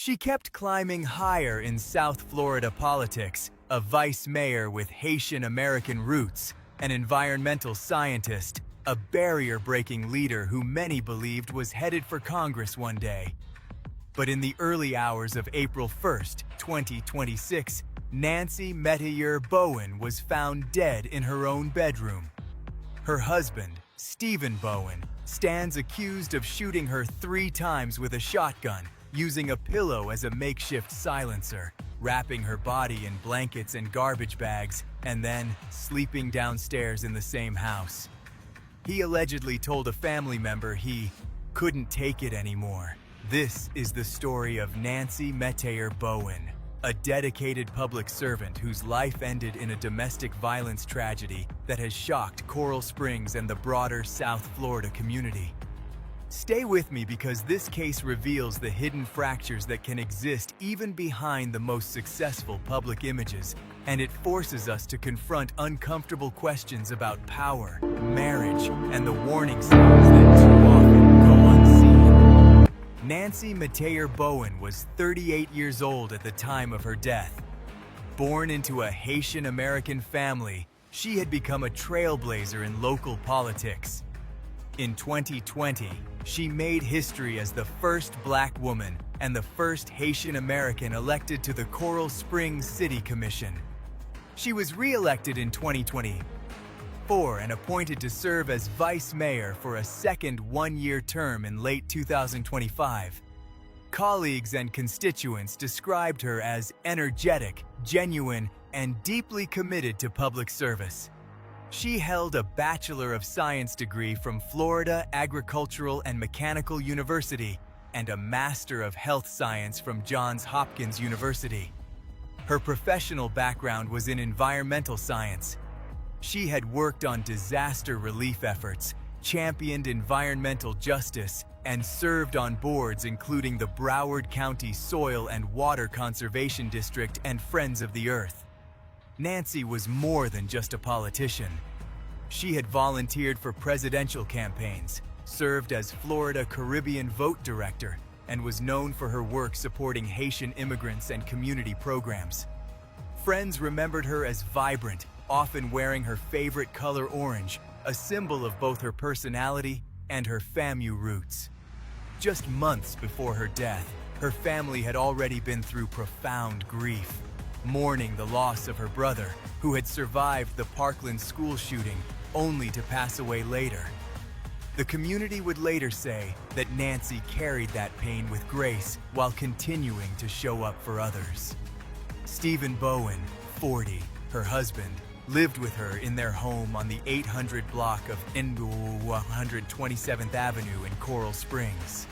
She kept climbing higher in South Florida politics, a vice mayor with Haitian-American roots, an environmental scientist, a barrier-breaking leader who many believed was headed for Congress one day. But in the early hours of April 1st, 2026, Nancy Metayer Bowen was found dead in her own bedroom. Her husband, Stephen Bowen, stands accused of shooting her 3 times with a shotgun, using a pillow as a makeshift silencer, wrapping her body in blankets and garbage bags, and then sleeping downstairs in the same house. He allegedly told a family member he couldn't take it anymore. This is the story of Nancy Metayer Bowen, a dedicated public servant whose life ended in a domestic violence tragedy that has shocked Coral Springs and the broader South Florida community. Stay with me because this case reveals the hidden fractures that can exist even behind the most successful public images, and it forces us to confront uncomfortable questions about power, marriage, and the warning signs that too often go unseen. Nancy Metayer Bowen was 38 years old at the time of her death. Born into a Haitian-American family, she had become a trailblazer in local politics. In 2020, she made history as the first Black woman and the first Haitian American elected to the Coral Springs City Commission. She was re-elected in 2024 and appointed to serve as vice mayor for a second one-year term in late 2025. Colleagues and constituents described her as energetic, genuine, and deeply committed to public service. She held a Bachelor of Science degree from Florida Agricultural and Mechanical University and a Master of Health Science from Johns Hopkins University. Her professional background was in environmental science. She had worked on disaster relief efforts, championed environmental justice, and served on boards including the Broward County Soil and Water Conservation District and Friends of the Earth. Nancy was more than just a politician. She had volunteered for presidential campaigns, served as Florida Caribbean Vote Director, and was known for her work supporting Haitian immigrants and community programs. Friends remembered her as vibrant, often wearing her favorite color orange, a symbol of both her personality and her FAMU roots. Just months before her death, her family had already been through profound grief, mourning the loss of her brother, who had survived the Parkland school shooting, only to pass away later. The community would later say that Nancy carried that pain with grace while continuing to show up for others. Stephen Bowen, 40, her husband, lived with her in their home on the 800 block of 127th Avenue in Coral Springs.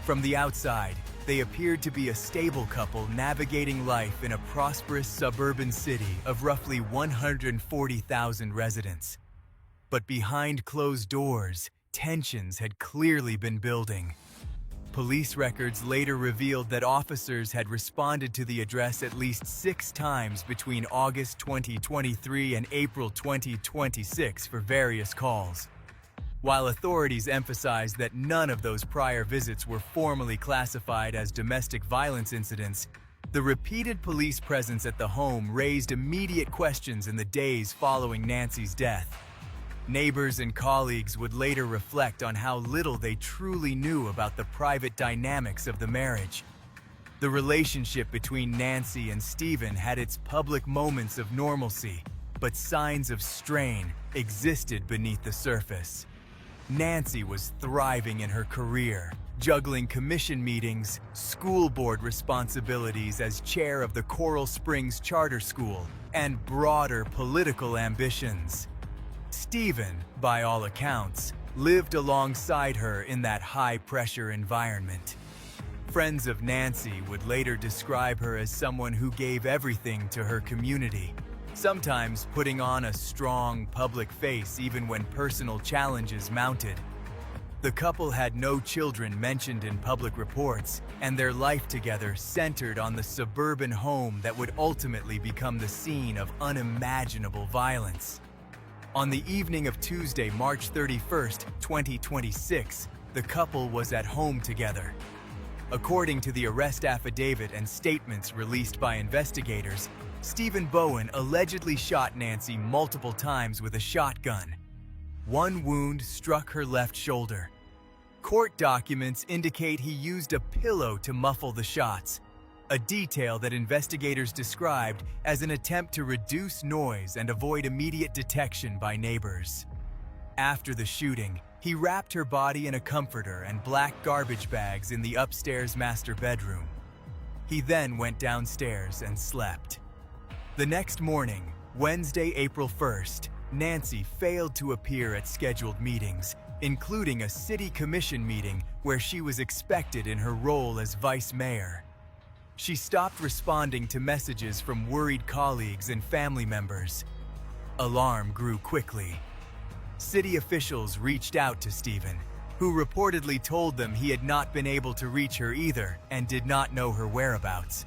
From the outside, they appeared to be a stable couple navigating life in a prosperous suburban city of roughly 140,000 residents. But behind closed doors, tensions had clearly been building. Police records later revealed that officers had responded to the address at least 6 times between August 2023 and April 2026 for various calls. While authorities emphasized that none of those prior visits were formally classified as domestic violence incidents, the repeated police presence at the home raised immediate questions in the days following Nancy's death. Neighbors and colleagues would later reflect on how little they truly knew about the private dynamics of the marriage. The relationship between Nancy and Stephen had its public moments of normalcy, but signs of strain existed beneath the surface. Nancy was thriving in her career, juggling commission meetings, school board responsibilities as chair of the Coral Springs Charter School, and broader political ambitions. Stephen, by all accounts, lived alongside her in that high-pressure environment. Friends of Nancy would later describe her as someone who gave everything to her community, sometimes putting on a strong public face even when personal challenges mounted. The couple had no children mentioned in public reports, and their life together centered on the suburban home that would ultimately become the scene of unimaginable violence. On the evening of Tuesday, March 31st, 2026, the couple was at home together. According to the arrest affidavit and statements released by investigators, Stephen Bowen allegedly shot Nancy multiple times with a shotgun. One wound struck her left shoulder. Court documents indicate he used a pillow to muffle the shots, a detail that investigators described as an attempt to reduce noise and avoid immediate detection by neighbors. After the shooting, he wrapped her body in a comforter and black garbage bags in the upstairs master bedroom. He then went downstairs and slept. The next morning, Wednesday, April 1st, Nancy failed to appear at scheduled meetings, including a city commission meeting where she was expected in her role as vice mayor. She stopped responding to messages from worried colleagues and family members. Alarm grew quickly. City officials reached out to Stephen, who reportedly told them he had not been able to reach her either and did not know her whereabouts.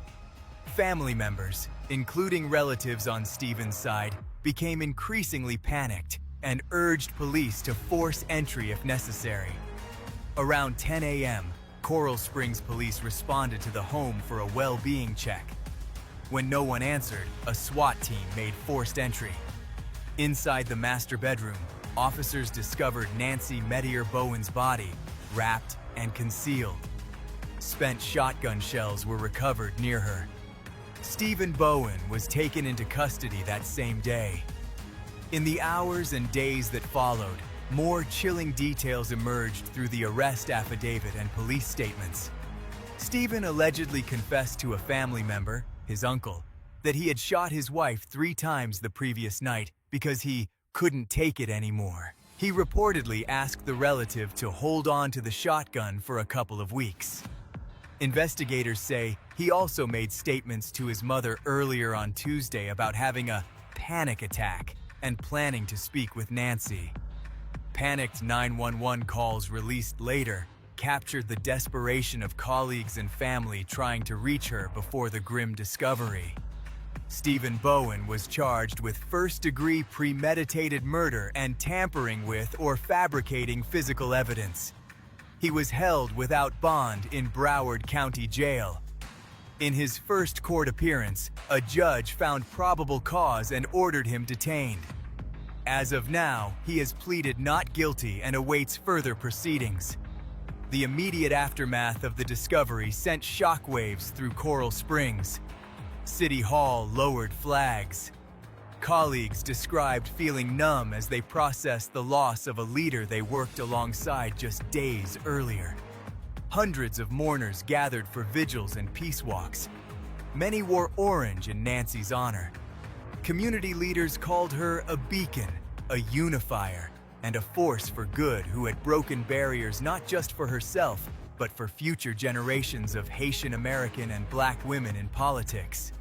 Family members, including relatives on Stephen's side, became increasingly panicked and urged police to force entry if necessary. Around 10 a.m., Coral Springs police responded to the home for a well-being check. When no one answered, a SWAT team made forced entry. Inside the master bedroom, officers discovered Nancy Medier Bowen's body, wrapped and concealed. Spent shotgun shells were recovered near her. Stephen Bowen was taken into custody that same day. In the hours and days that followed, more chilling details emerged through the arrest affidavit and police statements. Stephen allegedly confessed to a family member, his uncle, that he had shot his wife 3 times the previous night because he couldn't take it anymore. He reportedly asked the relative to hold on to the shotgun for a couple of weeks. Investigators say he also made statements to his mother earlier on Tuesday about having a panic attack and planning to speak with Nancy. Panicked 911 calls released later captured the desperation of colleagues and family trying to reach her before the grim discovery. Stephen Bowen was charged with first-degree premeditated murder and tampering with or fabricating physical evidence. He was held without bond in Broward County Jail. In his first court appearance, a judge found probable cause and ordered him detained. As of now, he has pleaded not guilty and awaits further proceedings. The immediate aftermath of the discovery sent shockwaves through Coral Springs. City Hall lowered flags. Colleagues described feeling numb as they processed the loss of a leader they worked alongside just days earlier. Hundreds of mourners gathered for vigils and peace walks. Many wore orange in Nancy's honor. Community leaders called her a beacon, a unifier, and a force for good who had broken barriers not just for herself, but for future generations of Haitian American and Black women in politics.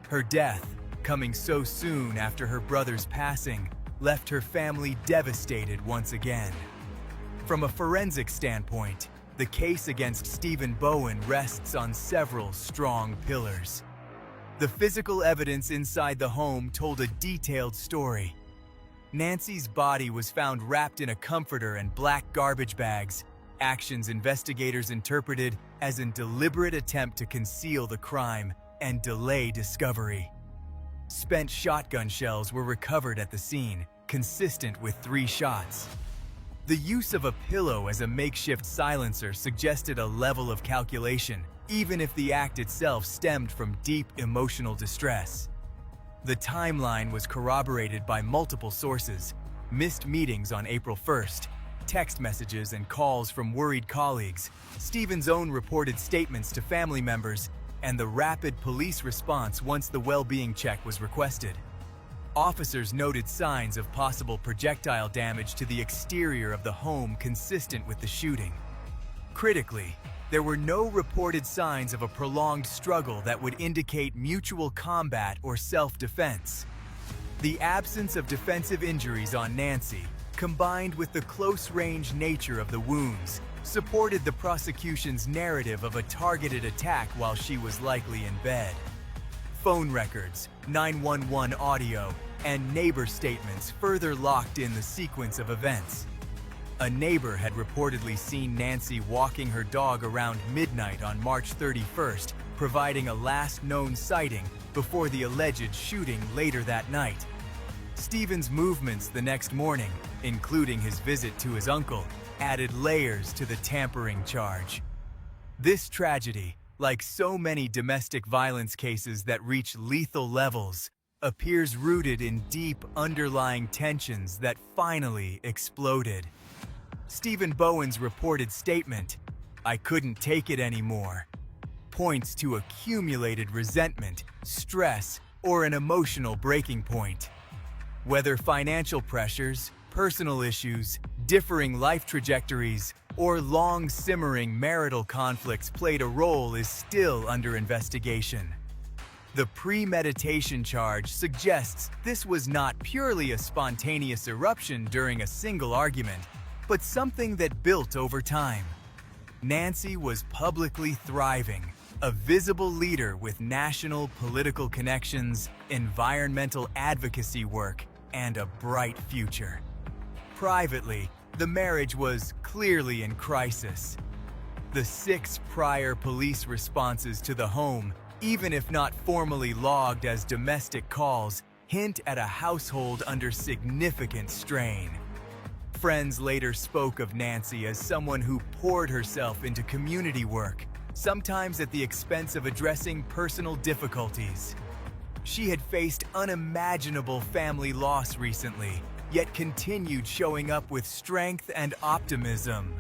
Her death, coming so soon after her brother's passing, left her family devastated once again. From a forensic standpoint, the case against Stephen Bowen rests on several strong pillars. The physical evidence inside the home told a detailed story. Nancy's body was found wrapped in a comforter and black garbage bags, actions investigators interpreted as a deliberate attempt to conceal the crime and delay discovery. Spent shotgun shells were recovered at the scene, consistent with 3 shots. The use of a pillow as a makeshift silencer suggested a level of calculation, even if the act itself stemmed from deep emotional distress. The timeline was corroborated by multiple sources: missed meetings on April 1st, text messages and calls from worried colleagues, Stephen's own reported statements to family members, and the rapid police response once the well-being check was requested. Officers noted signs of possible projectile damage to the exterior of the home consistent with the shooting. Critically, there were no reported signs of a prolonged struggle that would indicate mutual combat or self-defense. The absence of defensive injuries on Nancy, combined with the close-range nature of the wounds, supported the prosecution's narrative of a targeted attack while she was likely in bed. Phone records, 911 audio, and neighbor statements further locked in the sequence of events. A neighbor had reportedly seen Nancy walking her dog around midnight on March 31st, providing a last known sighting before the alleged shooting later that night. Stephen's movements the next morning, including his visit to his uncle, added layers to the tampering charge. This tragedy, like so many domestic violence cases that reach lethal levels, appears rooted in deep underlying tensions that finally exploded. Stephen Bowen's reported statement, "I couldn't take it anymore," points to accumulated resentment, stress, or an emotional breaking point. Whether financial pressures, personal issues, differing life trajectories, or long simmering marital conflicts played a role is still under investigation. The premeditation charge suggests this was not purely a spontaneous eruption during a single argument, but something that built over time. Nancy was publicly thriving, a visible leader with national political connections, environmental advocacy work, and a bright future. Privately, the marriage was clearly in crisis. The 6 prior police responses to the home, even if not formally logged as domestic calls, hint at a household under significant strain. Friends later spoke of Nancy as someone who poured herself into community work, sometimes at the expense of addressing personal difficulties. She had faced unimaginable family loss recently, yet continued showing up with strength and optimism.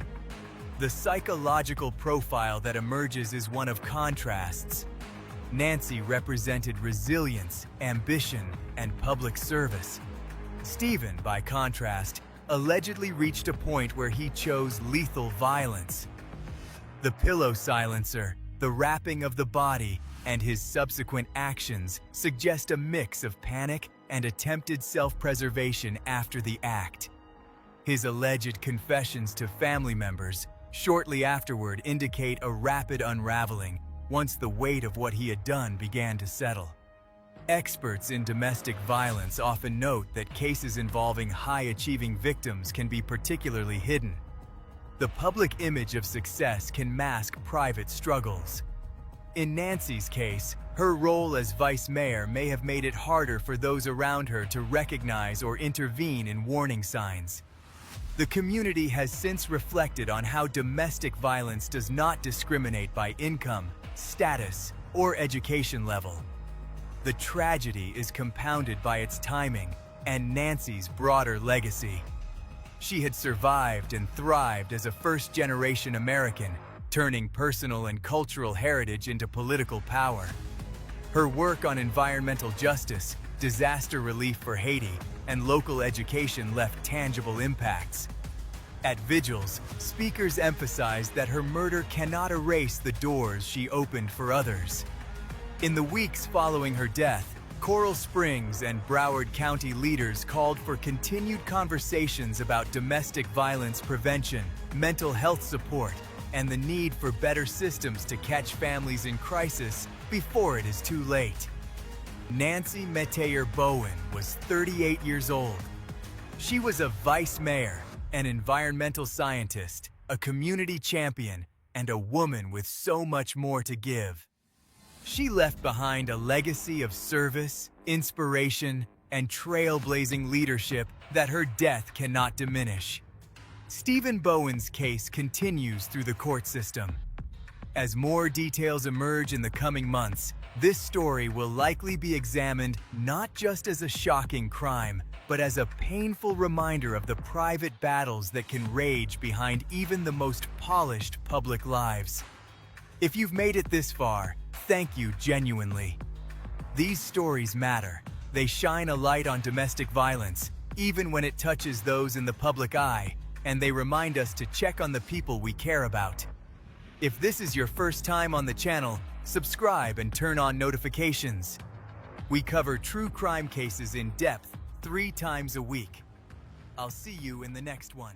The psychological profile that emerges is one of contrasts. Nancy represented resilience, ambition, and public service. Stephen, by contrast, allegedly reached a point where he chose lethal violence. The pillow silencer, the wrapping of the body, and his subsequent actions suggest a mix of panic and attempted self-preservation after the act. His alleged confessions to family members shortly afterward indicate a rapid unraveling once the weight of what he had done began to settle. Experts in domestic violence often note that cases involving high-achieving victims can be particularly hidden. The public image of success can mask private struggles. In Nancy's case, her role as vice mayor may have made it harder for those around her to recognize or intervene in warning signs. The community has since reflected on how domestic violence does not discriminate by income, status, or education level. The tragedy is compounded by its timing and Nancy's broader legacy. She had survived and thrived as a first-generation American, turning personal and cultural heritage into political power. Her work on environmental justice, disaster relief for Haiti, and local education left tangible impacts. At vigils, speakers emphasized that her murder cannot erase the doors she opened for others. In the weeks following her death, Coral Springs and Broward County leaders called for continued conversations about domestic violence prevention, mental health support, and the need for better systems to catch families in crisis before it is too late. Nancy Metayer Bowen was 38 years old. She was a vice mayor, an environmental scientist, a community champion, and a woman with so much more to give. She left behind a legacy of service, inspiration, and trailblazing leadership that her death cannot diminish. Stephen Bowen's case continues through the court system. As more details emerge in the coming months, this story will likely be examined not just as a shocking crime, but as a painful reminder of the private battles that can rage behind even the most polished public lives. If you've made it this far, thank you genuinely. These stories matter. They shine a light on domestic violence, even when it touches those in the public eye, and they remind us to check on the people we care about. If this is your first time on the channel, subscribe and turn on notifications. We cover true crime cases in depth 3 times a week. I'll see you in the next one.